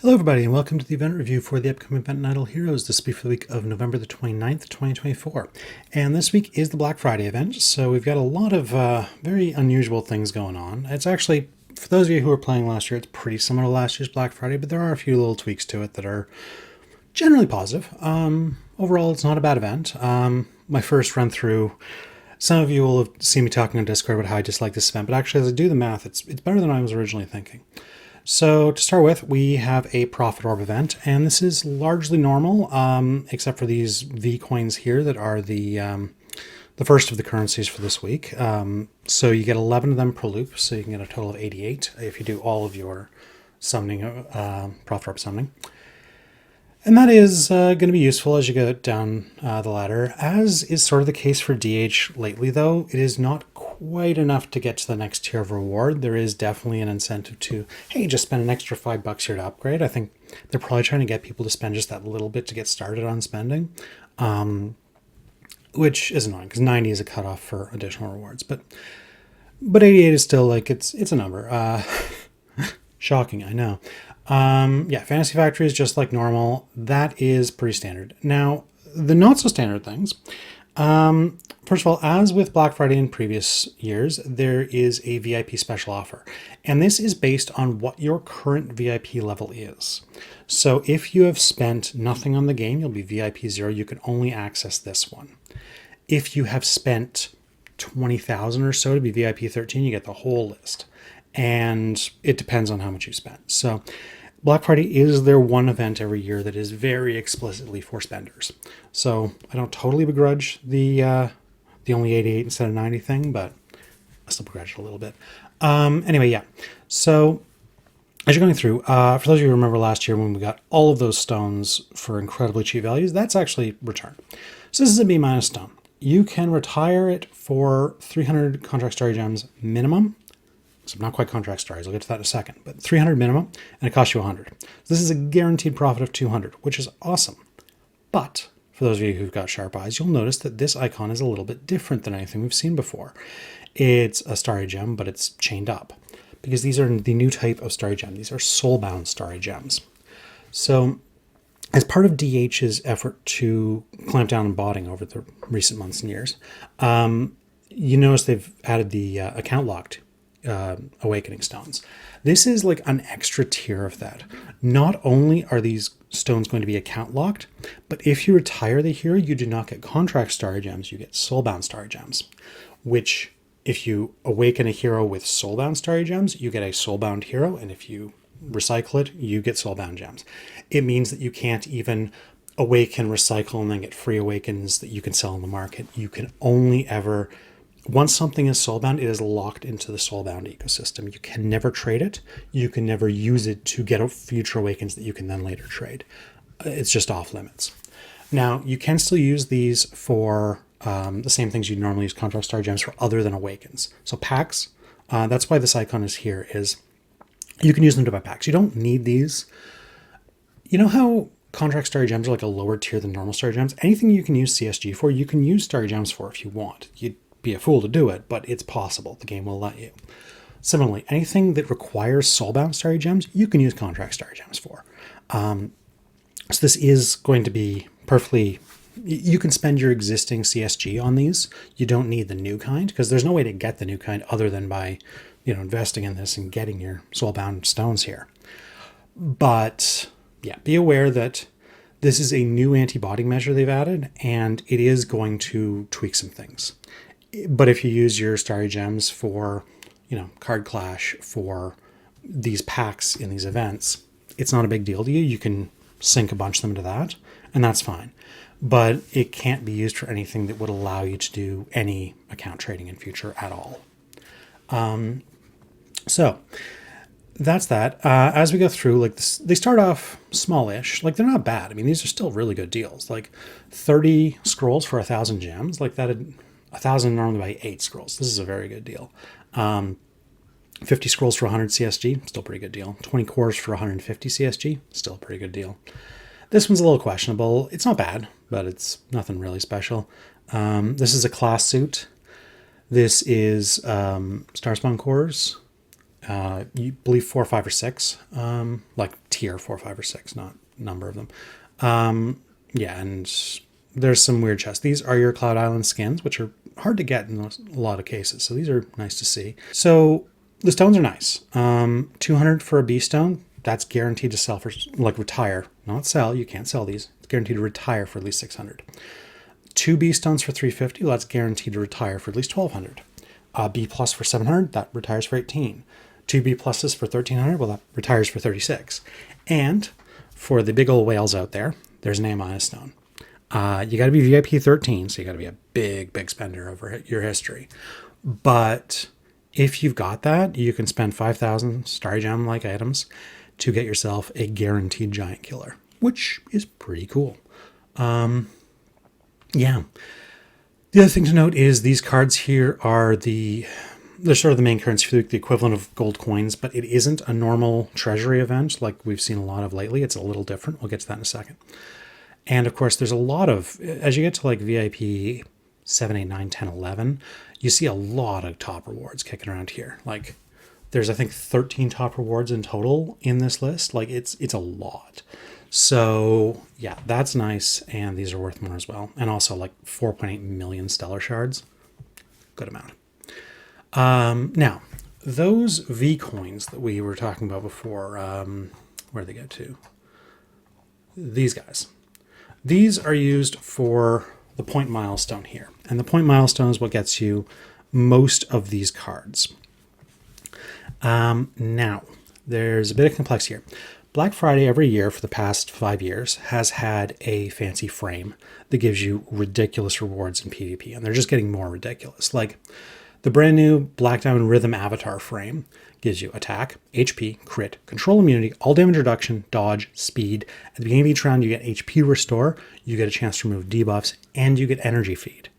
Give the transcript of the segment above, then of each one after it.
Hello everybody and welcome to the event review for the upcoming event Night Owl Heroes. This will be for the week of November the 29th, 2024. And this week is the Black Friday event, so we've got a lot of very unusual things going on. It's actually, for those of you who were playing last year, it's pretty similar to last year's Black Friday, but there are a few little tweaks to it that are generally positive. Overall, it's not a bad event. My first run through, some of you will have seen me talking on Discord about how I dislike this event, but actually as I do the math, it's better than I was originally thinking. So to start with, we have a Prophet Orb event, and this is largely normal, except for these V coins here that are the first of the currencies for this week. So you get 11 of them per loop, so you can get a total of 88 if you do all of your summoning, Prophet Orb summoning. And that is going to be useful as you go down the ladder. As is sort of the case for DH lately, though, it is not quite enough to get to the next tier of reward. There is definitely an incentive to, hey, just spend an extra $5 here to upgrade. I think they're probably trying to get people to spend just that little bit to get started on spending, which is annoying because 90 is a cutoff for additional rewards. But 88 is still like, it's a number. Shocking, I know. Yeah, Fantasy Factory is just like normal. That is pretty standard. Now, the not so standard things. First of all, as with Black Friday in previous years, there is a VIP special offer. And this is based on what your current VIP level is. So if you have spent nothing on the game, you'll be VIP 0. You can only access this one. If you have spent 20,000 or so to be VIP 13, you get the whole list. And it depends on how much you spent. So Black Friday is their one event every year that is very explicitly for spenders. So I don't totally begrudge the only 88 instead of 90 thing, but I still begrudge it a little bit. Anyway, yeah. So as you're going through, for those of you who remember last year when we got all of those stones for incredibly cheap values, that's actually returned. So this is a B- stone. You can retire it for 300 contract story gems minimum. So not quite contract stories, I'll get to that in a second, but 300 minimum, and it costs you 100. So this is a guaranteed profit of 200, which is awesome. But for those of you who've got sharp eyes, you'll notice that this icon is a little bit different than anything we've seen before. It's a starry gem, but it's chained up because these are the new type of starry gem. These are soulbound starry gems. So as part of DH's effort to clamp down on botting over the recent months and years, you notice they've added the account locked awakening stones. This is like an extra tier of that. Not only are these stones going to be account locked, but if you retire the hero, you do not get contract starry gems, you get soulbound starry gems, which if you awaken a hero with soulbound starry gems, you get a soulbound hero, and if you recycle it, you get soulbound gems. It means that you can't even awaken, recycle, and then get free awakens that you can sell in the market. You can only ever, once something is soulbound, it is locked into the soulbound ecosystem. You can never trade it. You can never use it to get future awakens that you can then later trade. It's just off limits. Now, you can still use these for the same things you normally use contract star gems for other than awakens. So packs, that's why this icon is here, is you can use them to buy packs. You don't need these. You know how contract starry gems are like a lower tier than normal starry gems? Anything you can use CSG for, you can use starry gems for if you want. You'd be a fool to do it, but it's possible. The game will let you. Similarly, anything that requires soulbound starry gems, you can use contract starry gems for. So this is going to be perfectly, you can spend your existing CSG on these. You don't need the new kind because there's no way to get the new kind other than by, investing in this and getting your soulbound stones here. But yeah, be aware that this is a new anti-botting measure they've added, and it is going to tweak some things. But if you use your starry gems for, card clash, for these packs in these events, it's not a big deal to you. You can sink a bunch of them to that, and that's fine. But it can't be used for anything that would allow you to do any account trading in future at all. So that's that. As we go through, like this, they start off smallish. Like they're not bad. I mean, these are still really good deals. Like 30 scrolls for 1,000 gems, like that. 1,000 normally buy 8 scrolls. This is a very good deal. 50 scrolls for 100 CSG, still a pretty good deal. 20 cores for 150 CSG, still a pretty good deal. This one's a little questionable. It's not bad, but it's nothing really special. This is a class suit. This is Starspawn cores. You believe 4, 5, or 6, like tier 4, 5, or 6, not number of them. Yeah, and there's some weird chests. These are your Cloud Island skins, which are hard to get in a lot of cases. So these are nice to see. So the stones are nice. 200 for a B stone. That's guaranteed to sell for, like, retire, not sell. You can't sell these. It's guaranteed to retire for at least 600. 2 B stones for 350. Well, that's guaranteed to retire for at least 1200. B plus for 700. That retires for 18. 2 B pluses for 1300. Well, that retires for 36. And for the big old whales out there, there's an A- stone. You got to be VIP 13, so you got to be a big spender over your history. But if you've got that, you can spend 5,000 Starry Gem-like items to get yourself a guaranteed giant killer, which is pretty cool. Yeah. The other thing to note is these cards here are they're sort of the main currency, the equivalent of gold coins, but it isn't a normal treasury event like we've seen a lot of lately. It's a little different. We'll get to that in a second. And of course, there's a lot of, as you get to like VIP 7, 8, 9, 10, 11, you see a lot of top rewards kicking around here. Like there's, I think, 13 top rewards in total in this list. Like it's a lot. So yeah, that's nice. And these are worth more as well. And also like 4.8 million stellar shards. Good amount. Now, those V coins that we were talking about before, where did they get to? These guys. These are used for the point milestone here. And the point milestone is what gets you most of these cards. Now, there's a bit of complexity here. Black Friday every year for the past 5 years has had a fancy frame that gives you ridiculous rewards in PvP. And they're just getting more ridiculous. Like the brand new Black Diamond Rhythm Avatar frame gives you attack, HP, crit, control immunity, all damage reduction, dodge, speed. At the beginning of each round, you get HP restore, you get a chance to remove debuffs, and you get energy feed.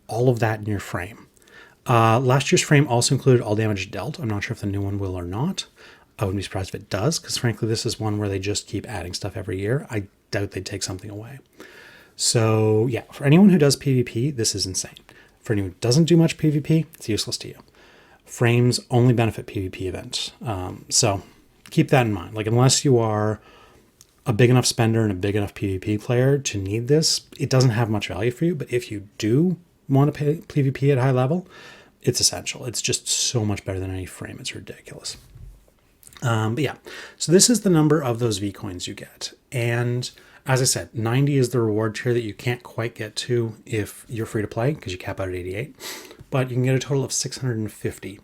All of that in your frame. Last year's frame also included all damage dealt. I'm not sure if the new one will or not. I wouldn't be surprised if it does, because frankly, this is one where they just keep adding stuff every year. I doubt they'd take something away. So yeah, for anyone who does PvP, this is insane. For anyone who doesn't do much PvP, it's useless to you. Frames only benefit PvP events. So keep that in mind. Like, unless you are a big enough spender and a big enough PvP player to need this, it doesn't have much value for you. But if you do want to pay PvP at high level, it's essential. It's just so much better than any frame. It's ridiculous. But yeah, so this is the number of those V coins you get. And as I said, 90 is the reward tier that you can't quite get to if you're free to play, because you cap out at 88. But you can get a total of 650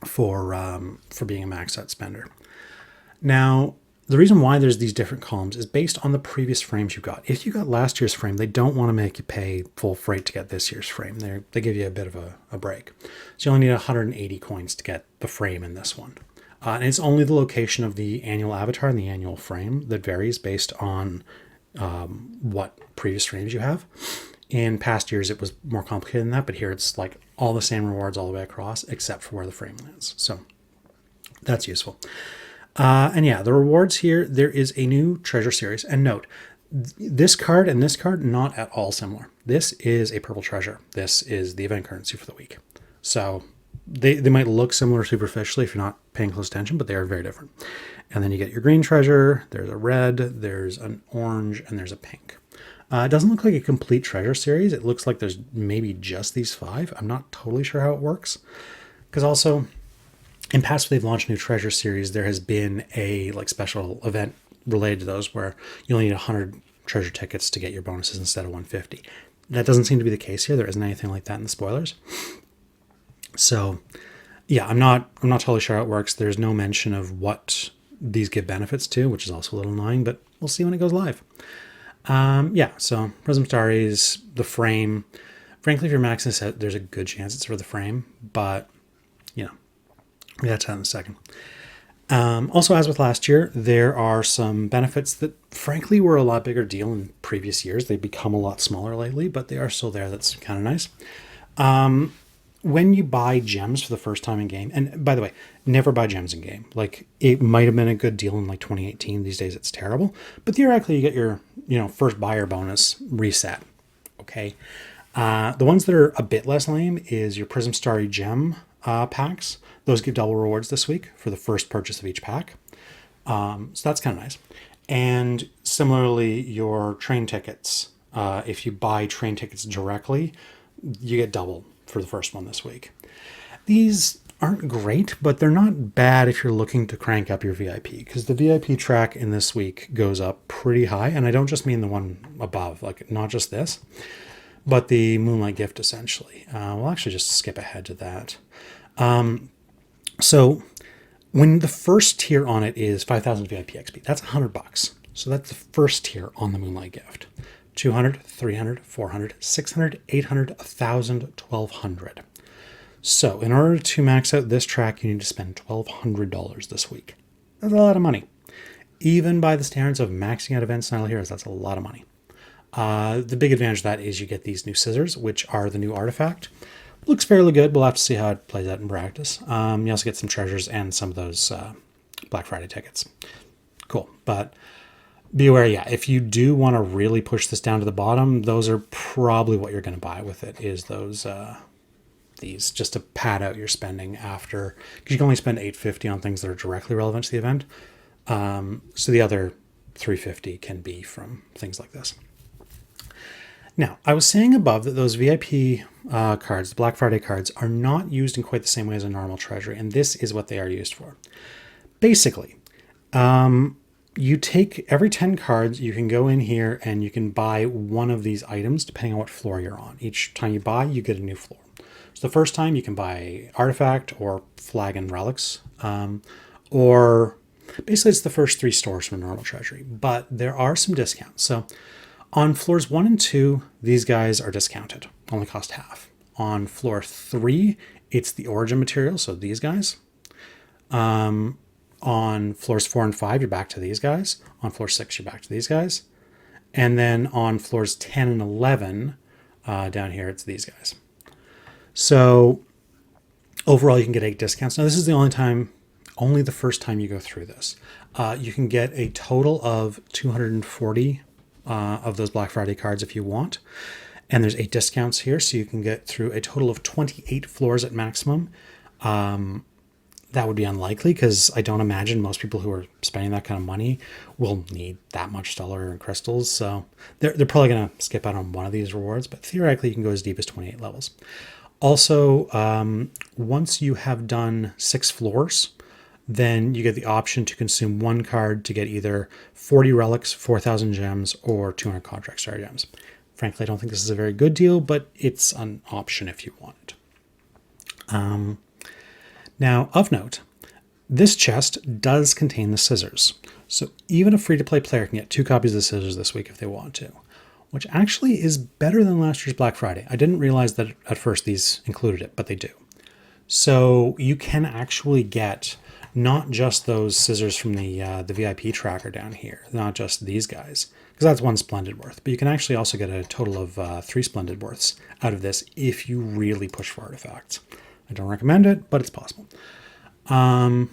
for being a maxed out spender. Now, the reason why there's these different columns is based on the previous frames you got. If you got last year's frame, they don't want to make you pay full freight to get this year's frame. They give you a bit of a break. So you only need 180 coins to get the frame in this one. And it's only the location of the annual avatar and the annual frame that varies based on what previous frames you have. In past years, it was more complicated than that, but here it's like all the same rewards all the way across, except for where the frame lands. So that's useful. And yeah, the rewards here, there is a new treasure series. And note, this card and this card, not at all similar. This is a purple treasure. This is the event currency for the week. So they might look similar superficially if you're not paying close attention, but they are very different. And then you get your green treasure, there's a red, there's an orange, and there's a pink. It doesn't look like a complete treasure series. It looks like there's maybe just these 5. I'm not totally sure how it works. Because also, in past they've launched new treasure series, there has been a special event related to those where you only need 100 treasure tickets to get your bonuses instead of 150. That doesn't seem to be the case here. There isn't anything like that in the spoilers. So yeah, I'm not totally sure how it works. There's no mention of what these give benefits to, which is also a little annoying, but we'll see when it goes live. Yeah, so Prism Starries, the frame. Frankly, if you're maxing this out, there's a good chance it's for the frame, but we'll get to that in a second. Also, as with last year, there are some benefits that frankly were a lot bigger deal in previous years. They've become a lot smaller lately, but they are still there. That's kind of nice. When you buy gems for the first time in game, and by the way, never buy gems in game. Like, it might have been a good deal in 2018. These days it's terrible. But theoretically, you get your first buyer bonus reset. Okay. The ones that are a bit less lame is your Prism Starry gem packs. Those give double rewards this week for the first purchase of each pack. So that's kind of nice. And similarly, your train tickets, if you buy train tickets directly, you get double for the first one this week. These aren't great, but they're not bad if you're looking to crank up your VIP, because the VIP track in this week goes up pretty high. And I don't just mean the one above, like not just this, but the Moonlight Gift essentially. We'll actually just skip ahead to that. So when the first tier on it is 5,000 VIP XP, that's $100. So that's the first tier on the Moonlight Gift. 200, 300, 400, 600, 800, 1,000, 1,200. So in order to max out this track, you need to spend $1,200 this week. That's a lot of money. Even by the standards of maxing out Event Style Heroes, that's a lot of money. The big advantage of that is you get these new scissors, which are the new artifact. Looks fairly good. We'll have to see how it plays out in practice. You also get some treasures and some of those Black Friday tickets. Cool. But be aware, yeah, if you do want to really push this down to the bottom, those are probably what you're going to buy with it, is those these, just to pad out your spending after, because you can only spend $850 on things that are directly relevant to the event. So the other $350 can be from things like this. Now, I was saying above that those VIP cards, the Black Friday cards, are not used in quite the same way as a normal treasury, and this is what they are used for. Basically, you take every 10 cards, you can go in here and you can buy one of these items depending on what floor you're on. Each time you buy, you get a new floor. So the first time you can buy Artifact or Flag and Relics, or basically it's the first 3 stores from a normal treasury, but there are some discounts. So on floors 1 and 2, these guys are discounted, only cost half. On floor 3, it's the origin material, so these guys. On floors 4 and 5, you're back to these guys. On floor 6, you're back to these guys. And then on floors 10 and 11, down here, it's these guys. So overall, you can get 8 discounts. Now, this is the only the first time you go through this. You can get a total of 240 of those Black Friday cards if you want. And there's 8 discounts here, so you can get through a total of 28 floors at maximum. That would be unlikely, because I don't imagine most people who are spending that kind of money will need that much stellar and crystals. So they're probably going to skip out on one of these rewards, but theoretically you can go as deep as 28 levels. Also, once you have done 6 floors, then you get the option to consume 1 card to get either 40 relics, 4,000 gems, or 200 contract star gems. Frankly, I don't think this is a very good deal, but it's an option if you want it. Now, of note, this chest does contain the scissors. So even a free-to-play player can get 2 copies of the scissors this week if they want to, which actually is better than last year's Black Friday. I didn't realize that at first these included it, but they do. So you can actually get not just those scissors from the VIP tracker down here, not just these guys, because that's 1 splendid worth, but you can actually also get a total of 3 splendid worths out of this if you really push for artifacts. I don't recommend it, but it's possible. Yeah.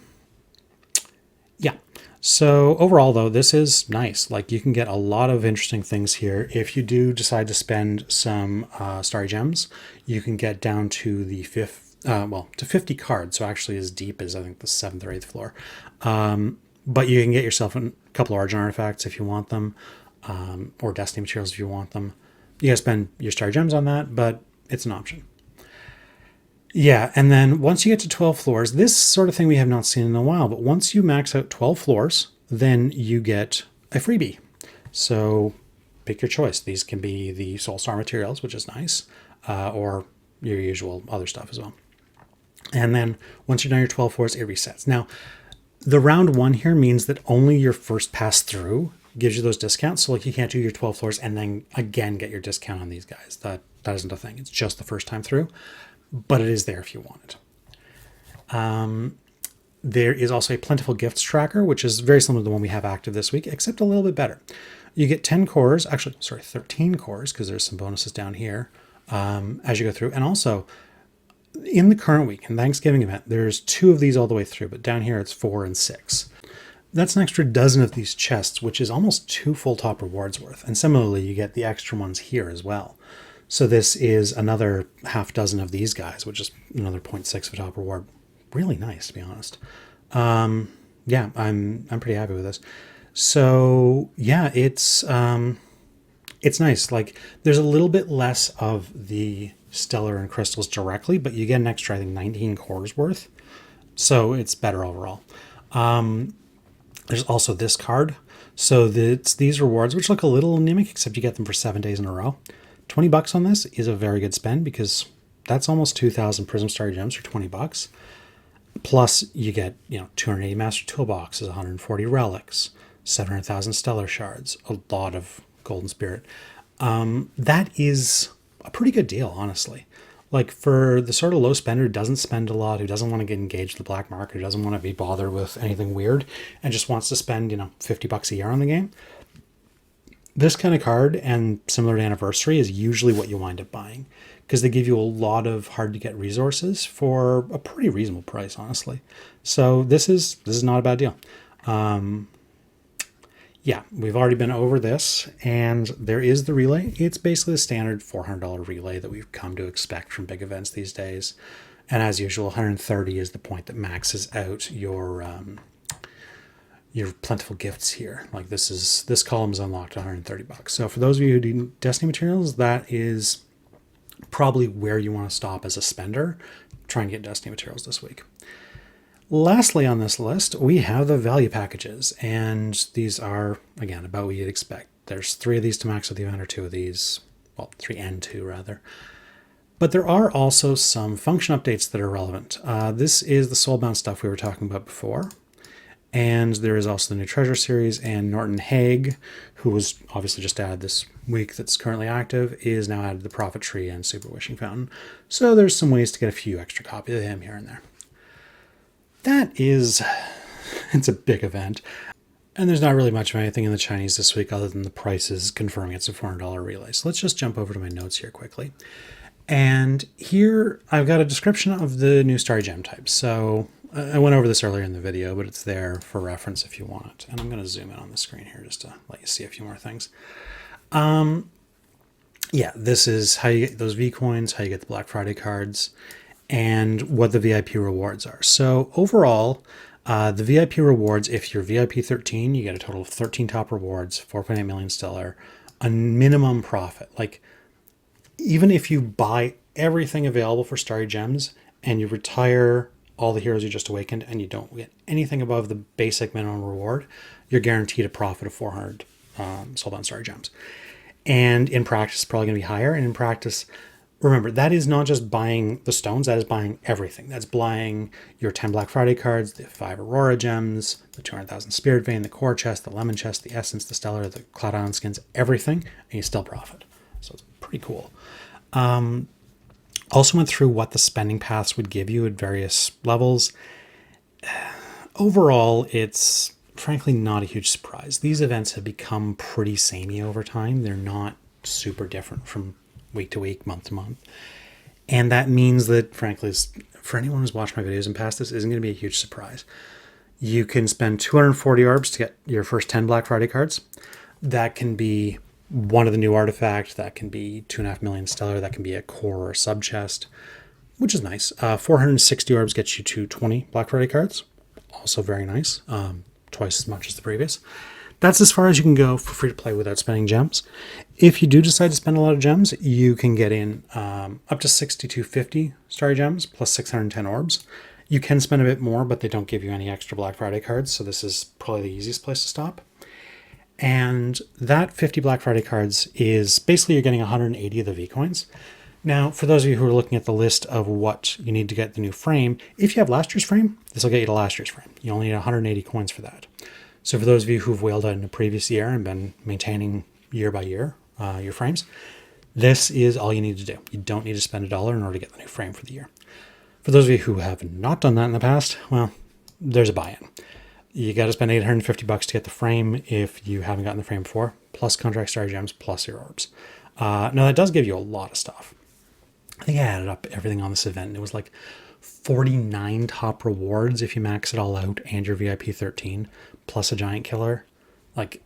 So overall, though, this is nice. Like, you can get a lot of interesting things here. If you do decide to spend some starry gems, you can get down to the to 50 cards. So actually as deep as I think the 7th or 8th floor. But you can get yourself a couple of origin artifacts if you want them, or destiny materials if you want them. You gotta spend your starry gems on that, but it's an option. Yeah, and then once you get to 12 floors, this sort of thing we have not seen in a while, but once you max out 12 floors, then you get a freebie. So pick your choice. These can be the Soul Star materials, which is nice, or your usual other stuff as well. And then once you're done your 12 floors, it resets. Now, the round 1 here means that only your first pass through gives you those discounts. So like, you can't do your 12 floors and then again get your discount on these guys. That isn't a thing. It's just the first time through. But it is there if you want it. There is also a Plentiful Gifts tracker, which is very similar to the one we have active this week, except a little bit better. You get 10 cores, 13 cores, because there's some bonuses down here as you go through. And also, in the current week, in Thanksgiving event, there's 2 of these all the way through, but down here it's 4 and 6. That's an extra dozen of these chests, which is almost 2 full top rewards worth. And similarly, you get the extra ones here as well. So this is another half dozen of these guys, which is another 0.6 of a top reward. Really nice, to be honest. Yeah, I'm pretty happy with this. So yeah, it's nice. Like there's a little bit less of the stellar and crystals directly, but you get an extra, I think, 19 cores worth. So it's better overall. There's also this card. So it's these rewards, which look a little anemic, except you get them for 7 days in a row. $20 on this is a very good spend because that's almost 2,000 Prism Star Gems for $20. Plus, you get 280 Master Toolboxes, 140 relics, 700,000 Stellar Shards, a lot of Golden Spirit. That is a pretty good deal, honestly. Like for the sort of low spender who doesn't spend a lot, who doesn't want to get engaged in the black market, who doesn't want to be bothered with anything weird, and just wants to spend $50 a year on the game. This kind of card and similar to Anniversary is usually what you wind up buying because they give you a lot of hard to get resources for a pretty reasonable price, honestly. So this is not a bad deal. Yeah, we've already been over this, and there is the relay. It's basically the standard $400 relay that we've come to expect from big events these days. And as usual, 130 is the point that maxes out your plentiful gifts here. Like this column is unlocked at $130. So for those of you who do Destiny materials, that is probably where you want to stop as a spender. Try and get Destiny materials this week. Lastly on this list, we have the value packages, and these are, again, about what you'd expect. There's 3 of these to max with the event, or 2 of these, well, 3 and 2 rather. But there are also some function updates that are relevant. This is the Soulbound stuff we were talking about before. And there is also the new Treasure series, and Norton Hague, who was obviously just added this week that's currently active, is now added to the Prophet Tree and Super Wishing Fountain. So there's some ways to get a few extra copies of him here and there. It's a big event. And there's not really much of anything in the Chinese this week other than the prices confirming it's a $400 relay. So let's just jump over to my notes here quickly. And here I've got a description of the new Starry Gem types. So I went over this earlier in the video, but it's there for reference if you want it. And I'm going to zoom in on the screen here just to let you see a few more things. Yeah, this is how you get those V coins, how you get the Black Friday cards, and what the VIP rewards are. So overall, the VIP rewards, if you're VIP 13, you get a total of 13 top rewards, 4.8 million stellar, a minimum profit. Like, even if you buy everything available for Starry Gems and you retire all the heroes you just awakened and you don't get anything above the basic minimum reward, you're guaranteed a profit of 400 Soulbound Starry Gems. And in practice, it's probably going to be higher. And in practice, remember, that is not just buying the stones, that is buying everything. That's buying your 10 Black Friday cards, the 5 Aurora gems, the 200,000 Spirit Vein, the core chest, the lemon chest, the essence, the stellar, the Cloud Island skins, everything, and you still profit. So it's pretty cool. Also went through what the spending paths would give you at various levels. Overall, it's frankly not a huge surprise. These events have become pretty samey over time. They're not super different from week to week, month to month. And that means that, frankly, for anyone who's watched my videos in past, this isn't going to be a huge surprise. You can spend 240 orbs to get your first 10 Black Friday cards. That can be one of the new artifacts. That can be 2.5 million stellar. That can be a core or a sub chest, which is nice. 460 orbs gets you to 20 Black Friday cards. Also very nice. Twice as much as the previous. That's as far as you can go for free to play without spending gems. If you do decide to spend a lot of gems, you can get in up to 6,250 Starry Gems plus 610 orbs. You can spend a bit more, but they don't give you any extra Black Friday cards, so this is probably the easiest place to stop. And that 50 Black Friday cards is basically you're getting 180 of the V coins. Now, for those of you who are looking at the list of what you need to get the new frame, if you have last year's frame, this will get you to last year's frame. You only need 180 coins for that. So for those of you who've whaled out in the previous year and been maintaining year by year your frames, this is all you need to do. You don't need to spend $1 in order to get the new frame for the year. For those of you who have not done that in the past, well, there's a buy-in. You got to spend $850 to get the frame if you haven't gotten the frame before, plus contract Starry Gems, plus your orbs. Now, that does give you a lot of stuff. I think I added up everything on this event, and it was like 49 top rewards if you max it all out and your VIP 13, plus a giant killer. Like,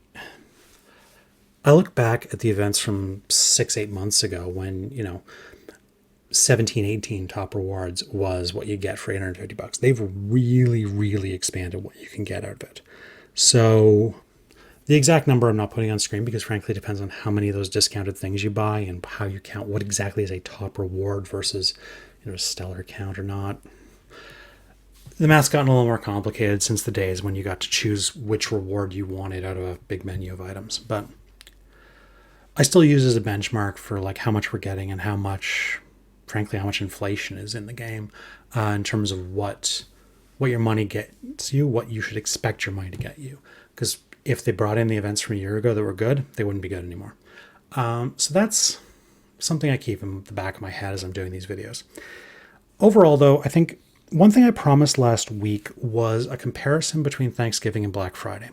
I look back at the events from 6-8 months ago when, 17, 18 top rewards was what you get for $850. They've really, really expanded what you can get out of it. So the exact number I'm not putting on screen because frankly it depends on how many of those discounted things you buy and how you count what exactly is a top reward versus a stellar count or not. The math's gotten a little more complicated since the days when you got to choose which reward you wanted out of a big menu of items. But I still use it as a benchmark for like how much we're getting and how much, frankly, how much inflation is in the game in terms of what your money gets you, what you should expect your money to get you. Because if they brought in the events from a year ago that were good, they wouldn't be good anymore. So that's something I keep in the back of my head as I'm doing these videos. Overall, though, I think one thing I promised last week was a comparison between Thanksgiving and Black Friday.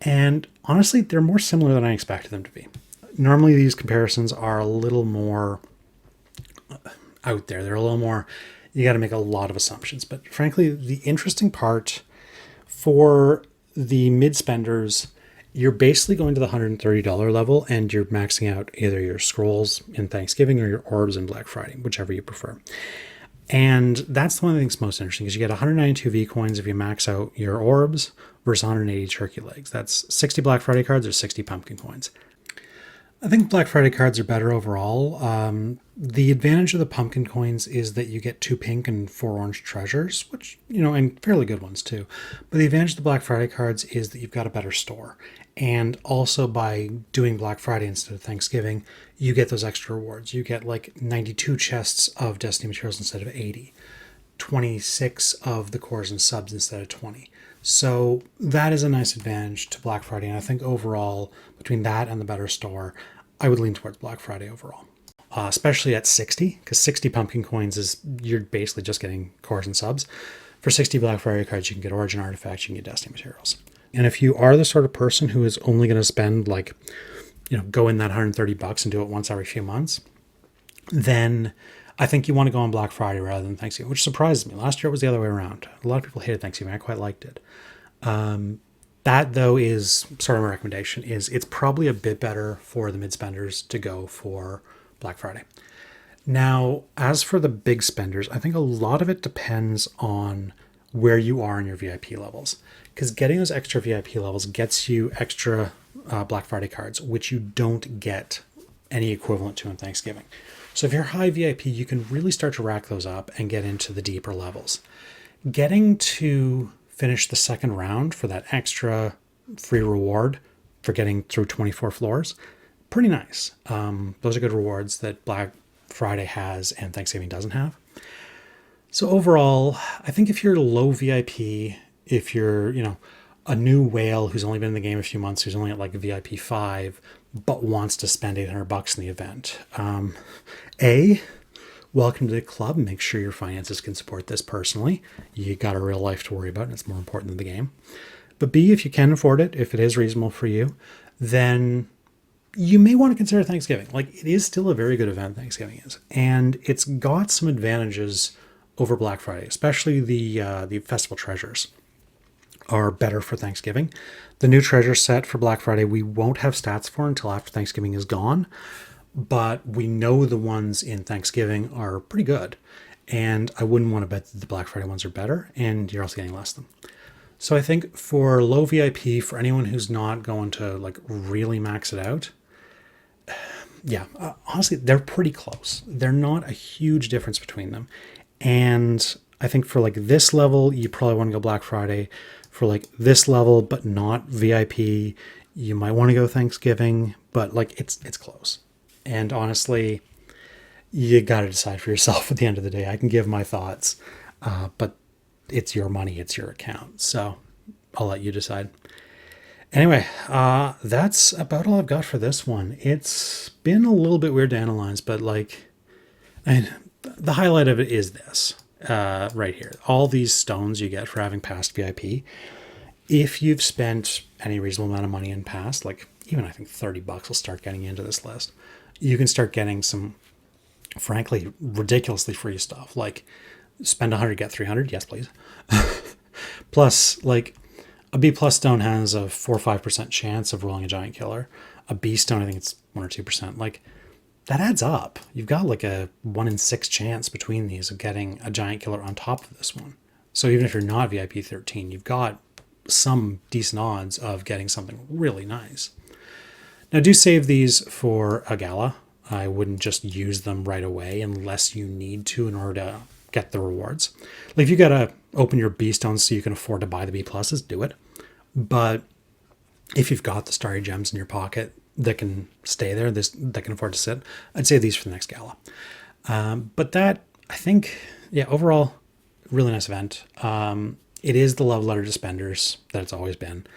And honestly, they're more similar than I expected them to be. Normally, these comparisons are a little more out there. They're a little more, you got to make a lot of assumptions. But frankly, the interesting part for the mid-spenders, you're basically going to the $130 level and you're maxing out either your scrolls in Thanksgiving or your orbs in Black Friday, whichever you prefer. And that's the one thing that's most interesting is you get 192 V coins if you max out your orbs versus 180 turkey legs. That's 60 Black Friday cards or 60 pumpkin coins. I think Black Friday cards are better overall. The advantage of the pumpkin coins is that you get 2 pink and 4 orange treasures, which, and fairly good ones too. But the advantage of the Black Friday cards is that you've got a better store. And also by doing Black Friday instead of Thanksgiving, you get those extra rewards. You get like 92 chests of Destiny materials instead of 80, 26 of the cores and subs instead of 20. So that is a nice advantage to Black Friday. And I think overall, between that and the better store, I would lean towards Black Friday overall. Especially at 60, because 60 pumpkin coins is, you're basically just getting cores and subs. For 60 Black Friday cards, you can get Origin artifacts, you can get Destiny materials. And if you are the sort of person who is only going to spend go in that $130 and do it once every few months, then I think you want to go on Black Friday rather than Thanksgiving, which surprises me. Last year it was the other way around. A lot of people hated Thanksgiving. I quite liked it. That, though, is sort of my recommendation, is it's probably a bit better for the mid-spenders to go for Black Friday. Now, as for the big spenders, I think a lot of it depends on where you are in your VIP levels. Because getting those extra VIP levels gets you extra Black Friday cards, which you don't get any equivalent to in Thanksgiving. So if you're high VIP, you can really start to rack those up and get into the deeper levels. Getting to finish the second round for that extra free reward for getting through 24 floors, pretty nice. Those are good rewards that Black Friday has and Thanksgiving doesn't have. So overall, I think if you're low VIP, if you're, a new whale who's only been in the game a few months, who's only at like VIP 5, but wants to spend $800 in the event, welcome to the club. Make sure your finances can support this personally. You got a real life to worry about, and it's more important than the game. But B, if you can afford it, if it is reasonable for you, then you may want to consider Thanksgiving. Like, it is still a very good event, Thanksgiving is. And it's got some advantages over Black Friday, especially the festival treasures are better for Thanksgiving. The new treasure set for Black Friday, we won't have stats for until after Thanksgiving is gone, but we know the ones in Thanksgiving are pretty good. And I wouldn't want to bet that the Black Friday ones are better, and you're also getting less of them. So I think for low VIP, for anyone who's not going to like really max it out, honestly, they're pretty close. They're not a huge difference between them. And I think for like this level, you probably want to go Black Friday. For like this level, but not VIP, you might want to go Thanksgiving, but like it's close. And honestly, you got to decide for yourself at the end of the day. I can give my thoughts, but it's your money, it's your account. So I'll let you decide. Anyway, that's about all I've got for this one. It's been a little bit weird to analyze, but the highlight of it is this right here. All these stones you get for having passed VIP. If you've spent any reasonable amount of money in past, like even I think $30 will start getting into this list, you can start getting some, frankly, ridiculously free stuff. Like spend 100, get 300. Yes, please. Plus, like a B plus stone has a 4 or 5% chance of rolling a giant killer. A B stone, I think it's 1 or 2%. Like that adds up. You've got like a 1 in 6 chance between these of getting a giant killer on top of this one. So even if you're not VIP 13, you've got some decent odds of getting something really nice. Now, do save these for a gala. I wouldn't just use them right away unless you need to in order to get the rewards. Like if you gotta open your B stones so you can afford to buy the B pluses, do it. But if you've got the starry gems in your pocket that can stay there, that can afford to sit, I'd save these for the next gala. But that, I think, yeah, overall, really nice event. It is the love letter to spenders that it's always been.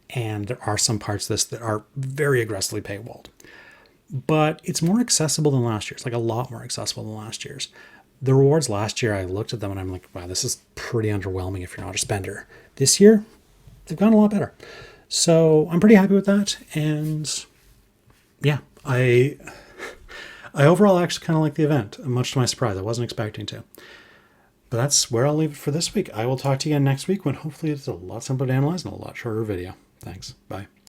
And there are some parts of this that are very aggressively paywalled. But it's more accessible than last year's, like a lot more accessible than last year's. The rewards last year, I looked at them and I'm like, wow, this is pretty underwhelming if you're not a spender. This year, they've gone a lot better. So I'm pretty happy with that. And yeah, I overall actually kind of like the event, much to my surprise. I wasn't expecting to. But that's where I'll leave it for this week. I will talk to you again next week when hopefully it's a lot simpler to analyze and a lot shorter video. Thanks. Bye.